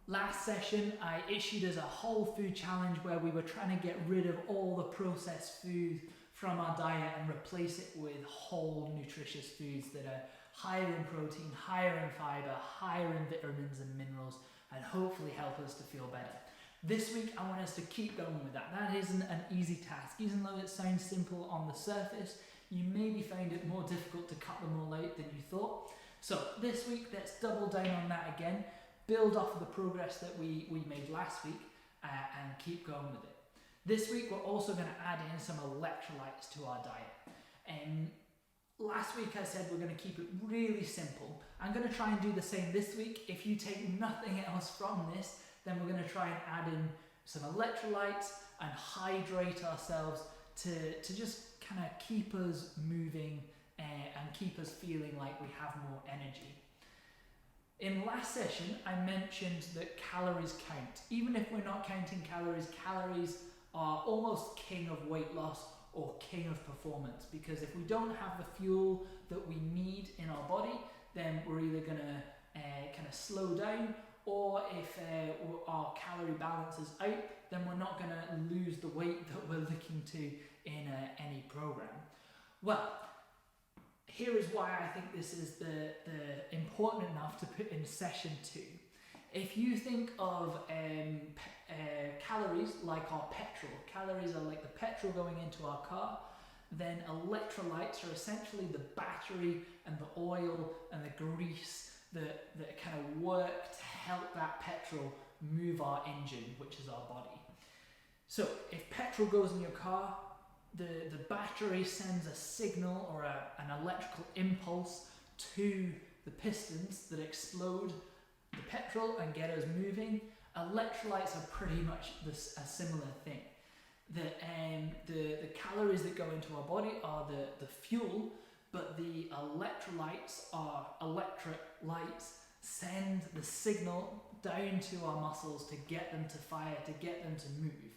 Last session, I issued as a whole food challenge where we were trying to get rid of all the processed food from our diet and replace it with whole nutritious foods that are higher in protein, higher in fiber, higher in vitamins and minerals, and hopefully help us to feel better. This week, I want us to keep going with that. That isn't an easy task. Even though it sounds simple on the surface, you maybe find it more difficult to cut them all out than you thought. So this week, let's double down on that again, build off of the progress that we made last week, and keep going with it. This week, we're also going to add in some electrolytes to our diet. Last week I said we're going to keep it really simple. I'm going to try and do the same this week. If you take nothing else from this, then we're going to try and add in some electrolytes and hydrate ourselves to just kind of keep us moving and keep us feeling like we have more energy. In last session, I mentioned that calories count. Even if we're not counting calories, calories are almost king of weight loss or king of performance, because if we don't have the fuel that we need in our body, then we're either going to kind of slow down, or if our calorie balance is out, then we're not going to lose the weight that we're looking to in any program. Well, here is why I think this is the important enough to put in session 2. If you think of calories like our petrol, calories are like the petrol going into our car, then electrolytes are essentially the battery and the oil and the grease that kind of work to help that petrol move our engine, which is our body. So if petrol goes in your car, the battery sends a signal or an electrical impulse to the pistons that explode the petrol and get us moving. Electrolytes are pretty much a similar thing. The calories that go into our body are the fuel, but the electrolytes are electric lights, send the signal down to our muscles to get them to fire, to get them to move.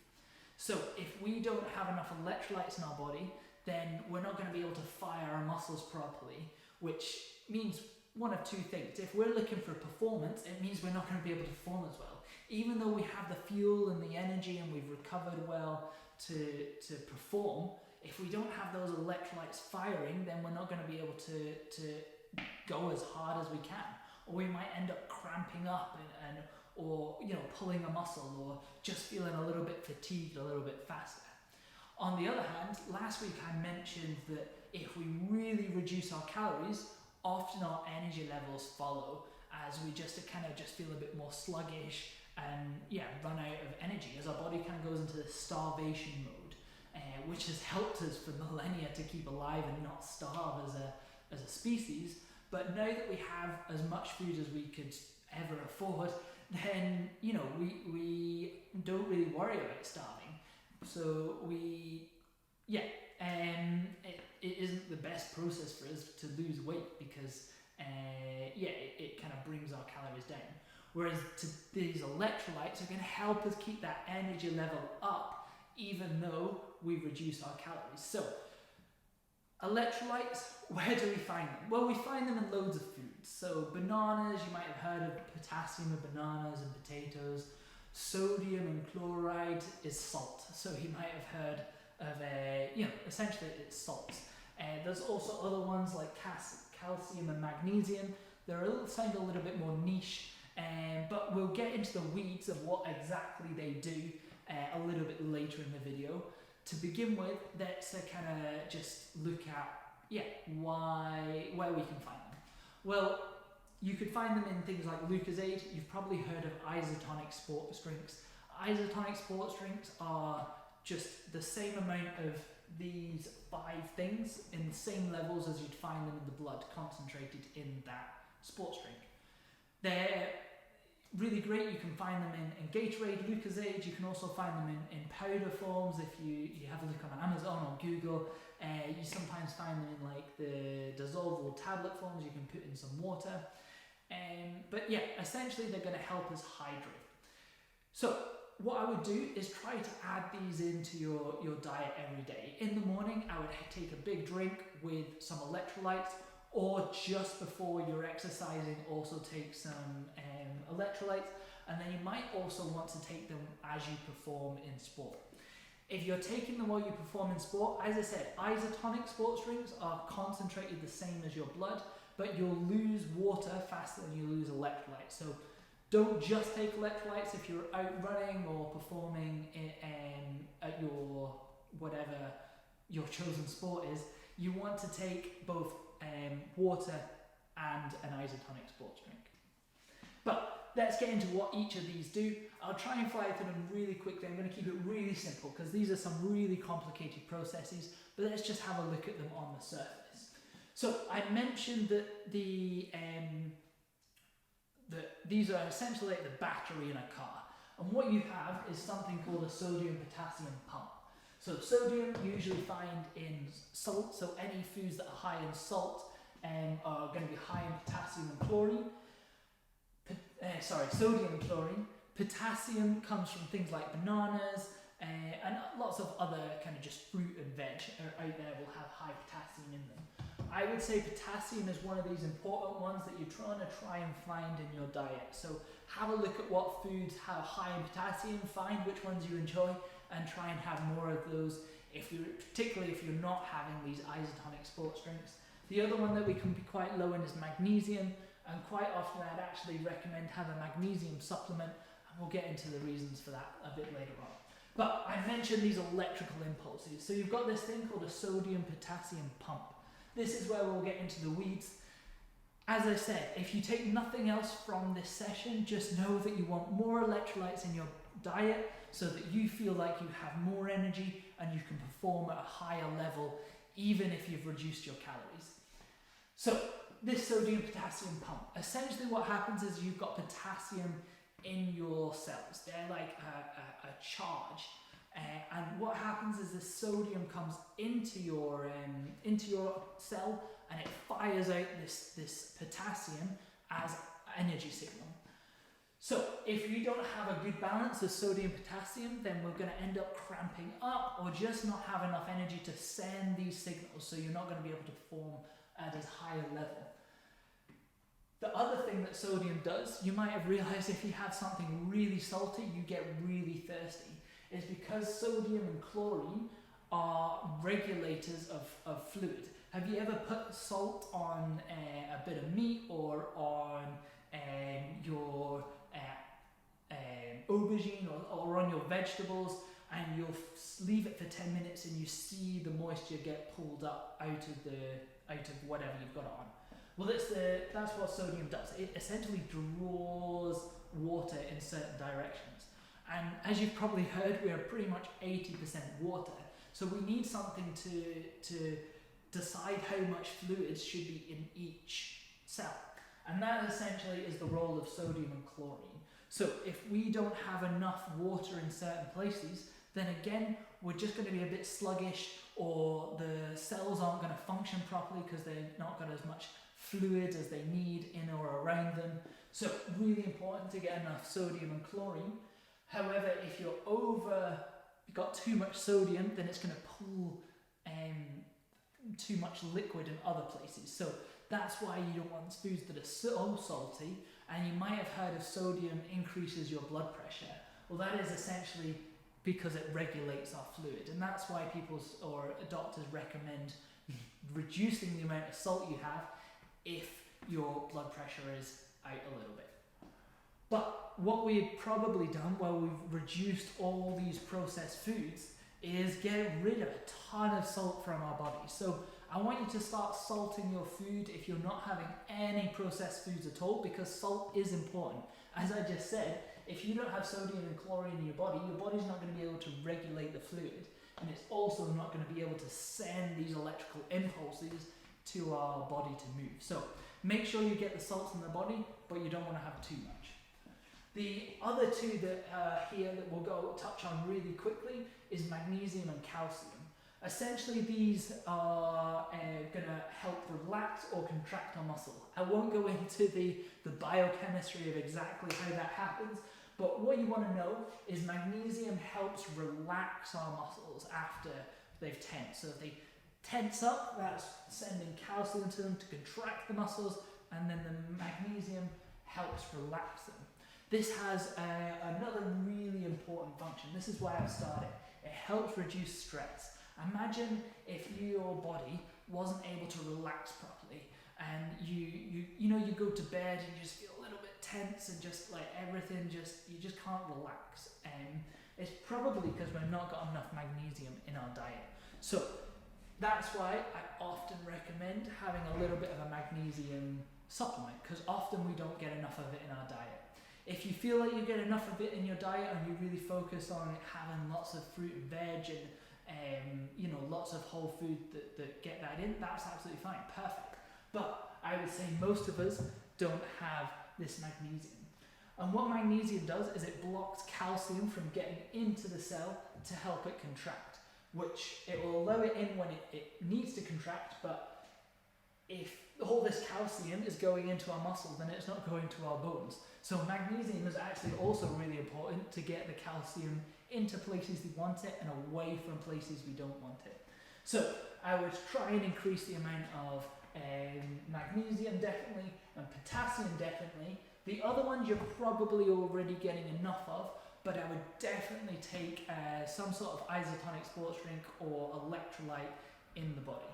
So if we don't have enough electrolytes in our body, then we're not going to be able to fire our muscles properly, which means one of two things. If we're looking for performance, it means we're not going to be able to perform as well. Even though we have the fuel and the energy and we've recovered well to perform, if we don't have those electrolytes firing, then we're not going to be able to go as hard as we can. Or we might end up cramping up or pulling a muscle, or just feeling a little bit fatigued a little bit faster. On the other hand, last week I mentioned that if we really reduce our calories, often our energy levels follow, as we just feel a bit more sluggish and run out of energy, as our body kind of goes into this starvation mode, which has helped us for millennia to keep alive and not starve as a species. But now that we have as much food as we could ever afford, then we don't really worry about starving. So it isn't the best process for us to lose weight, because it kind of brings our calories down. Whereas these electrolytes are going to help us keep that energy level up, even though we reduce our calories. So electrolytes, where do we find them? Well, we find them in loads of foods. So bananas, you might have heard of potassium in bananas and potatoes. Sodium and chloride is salt. So you might have heard of, essentially it's salts. There's also other ones like calcium and magnesium. They're sound a little bit more niche, but we'll get into the weeds of what exactly they do a little bit later in the video. To begin with, let's kind of just look at where we can find them. Well, you could find them in things like Lucozade. You've probably heard of isotonic sports drinks. Isotonic sports drinks are just the same amount of these 5 things in the same levels as you'd find them in the blood, concentrated in that sports drink. They're really great. You can find them in Gatorade, Lucozade. You can also find them in powder forms. If you have a look on Amazon or Google, you sometimes find them in like the dissolvable tablet forms. You can put in some water. But essentially they're going to help us hydrate. So what I would do is try to add these into your diet every day. In the morning, I would take a big drink with some electrolytes, or just before you're exercising, also take some electrolytes. and then you might also want to take them as you perform in sport. If you're taking them while you perform in sport, as I said, isotonic sports drinks are concentrated the same as your blood, but you'll lose water faster than you lose electrolytes. So don't just take electrolytes if you're out running or performing at your whatever your chosen sport is. You want to take both water and an isotonic sports drink. But let's get into what each of these do. I'll try and fly through them really quickly. I'm going to keep it really simple because these are some really complicated processes, but let's just have a look at them on the surface. So I mentioned that these are essentially like the battery in a car. And what you have is something called a sodium-potassium pump. So sodium you usually find in salt, so any foods that are high in salt are going to be high in potassium and chlorine. Sodium and chlorine. Potassium comes from things like bananas and lots of other kind of just fruit and veg out there will have high potassium in them. I would say potassium is one of these important ones that you're trying and find in your diet. So have a look at what foods have high in potassium, find which ones you enjoy, and try and have more of those, particularly if you're not having these isotonic sports drinks. The other one that we can be quite low in is magnesium, and quite often I'd actually recommend have a magnesium supplement, and we'll get into the reasons for that a bit later on. But I mentioned these electrical impulses. So you've got this thing called a sodium-potassium pump. This is where we'll get into the weeds. As I said, if you take nothing else from this session, just know that you want more electrolytes in your diet so that you feel like you have more energy and you can perform at a higher level even if you've reduced your calories. So this sodium-potassium pump, essentially what happens is you've got potassium in your cells. They're like a charge. And what happens is the sodium comes into your cell and it fires out this potassium as energy signal. So if you don't have a good balance of sodium potassium, then we're going to end up cramping up or just not have enough energy to send these signals, so you're not going to be able to perform at as high a level. The other thing that sodium does, you might have realized if you have something really salty, you get really thirsty. Is because sodium and chlorine are regulators of fluid. Have you ever put salt on a bit of meat or on your aubergine or on your vegetables, and you'll leave it for 10 minutes and you see the moisture get pulled up out of whatever you've got it on? Well, that's what sodium does. It essentially draws water in certain directions. And as you've probably heard, we are pretty much 80% water. So we need something to decide how much fluids should be in each cell. And that essentially is the role of sodium and chlorine. So if we don't have enough water in certain places, then again, we're just going to be a bit sluggish, or the cells aren't going to function properly because they've not got as much fluid as they need in or around them. So really important to get enough sodium and chlorine. However, if you've got too much sodium, then it's going to pull too much liquid in other places. So that's why you don't want foods that are so salty. And you might have heard of sodium increases your blood pressure. Well, that is essentially because it regulates our fluid. And that's why doctors recommend reducing the amount of salt you have if your blood pressure is out a little bit. But what we've probably done while we've reduced all these processed foods is get rid of a ton of salt from our body. So I want you to start salting your food if you're not having any processed foods at all, because salt is important. As I just said, if you don't have sodium and chlorine in your body's not going to be able to regulate the fluid, and it's also not going to be able to send these electrical impulses to our body to move. So make sure you get the salts in the body, but you don't want to have too much. The other two that here that we'll touch on really quickly is magnesium and calcium. Essentially, these are going to help relax or contract our muscle. I won't go into the biochemistry of exactly how that happens, but what you want to know is magnesium helps relax our muscles after they've tensed. So if they tense up, that's sending calcium to them to contract the muscles, and then the magnesium helps relax them. This has another really important function. This is why I've started. It helps reduce stress. Imagine if your body wasn't able to relax properly, and you go to bed and you just feel a little bit tense and just like everything you just can't relax. It's probably because we've not got enough magnesium in our diet. So that's why I often recommend having a little bit of a magnesium supplement, because often we don't get enough of it in our diet. If you feel like you get enough of it in your diet and you really focus on having lots of fruit and veg and lots of whole food that get that in, that's absolutely fine, perfect. But I would say most of us don't have this magnesium. And what magnesium does is it blocks calcium from getting into the cell to help it contract, which it will allow it in when it needs to contract, but if all this calcium is going into our muscles, then it's not going to our bones. So magnesium is actually also really important to get the calcium into places we want it and away from places we don't want it. So I would try and increase the amount of magnesium definitely, and potassium definitely. The other ones you're probably already getting enough of, but I would definitely take some sort of isotonic sports drink or electrolyte in the body.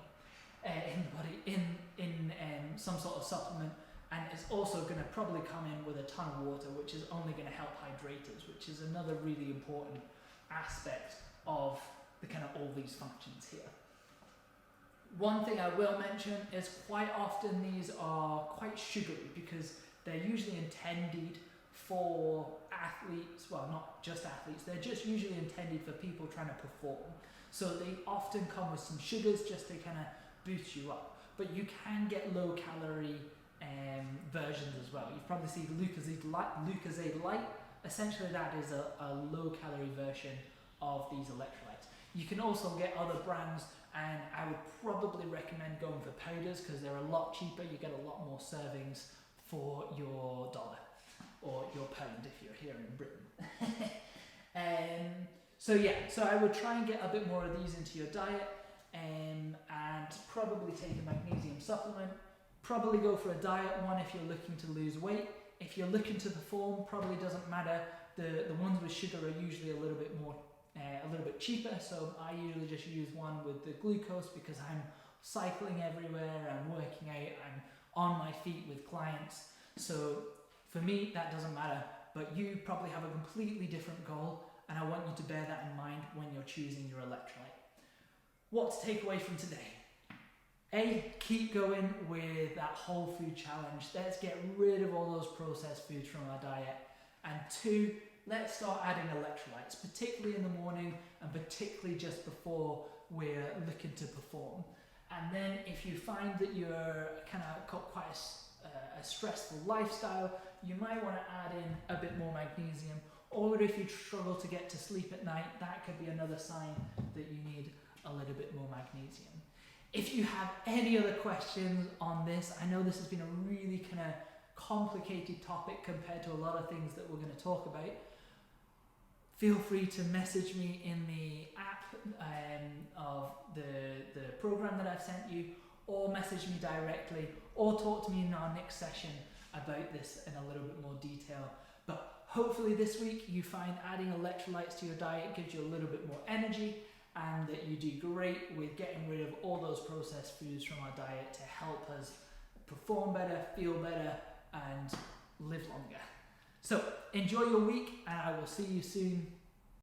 In some sort of supplement, and it's also going to probably come in with a ton of water, which is only going to help hydrate us, which is another really important aspect of the kind of all these functions here. One thing I will mention is quite often these are quite sugary because they're usually intended for athletes, well, not just athletes, they're just usually intended for people trying to perform. So they often come with some sugars just to kind of boost you up. But you can get low calorie versions as well. You've probably seen Lucozade Light. Essentially that is a low calorie version of these electrolytes. You can also get other brands, and I would probably recommend going for powders because they're a lot cheaper. You get a lot more servings for your dollar or your pound if you're here in Britain. So I would try and get a bit more of these into your diet, and probably take a magnesium supplement. Probably go for a diet one if you're looking to lose weight. If you're looking to perform, probably doesn't matter. The ones with sugar are usually a little bit cheaper, so I usually just use one with the glucose because I'm cycling everywhere, I'm working out, I'm on my feet with clients. So for me, that doesn't matter, but you probably have a completely different goal, and I want you to bear that in mind when you're choosing your electrolyte. What to take away from today? A, keep going with that whole food challenge. Let's get rid of all those processed foods from our diet. And 2, let's start adding electrolytes, particularly in the morning and particularly just before we're looking to perform. And then if you find that you're kind of got quite a stressful lifestyle, you might want to add in a bit more magnesium. Or if you struggle to get to sleep at night, that could be another sign that you need a little bit more magnesium. If you have any other questions on this, I know this has been a really kind of complicated topic compared to a lot of things that we're going to talk about. Feel free to message me in the app of the program that I've sent you, or message me directly, or talk to me in our next session about this in a little bit more detail. But hopefully this week you find adding electrolytes to your diet gives you a little bit more energy, and that you do great with getting rid of all those processed foods from our diet to help us perform better, feel better, and live longer. So enjoy your week, and I will see you soon.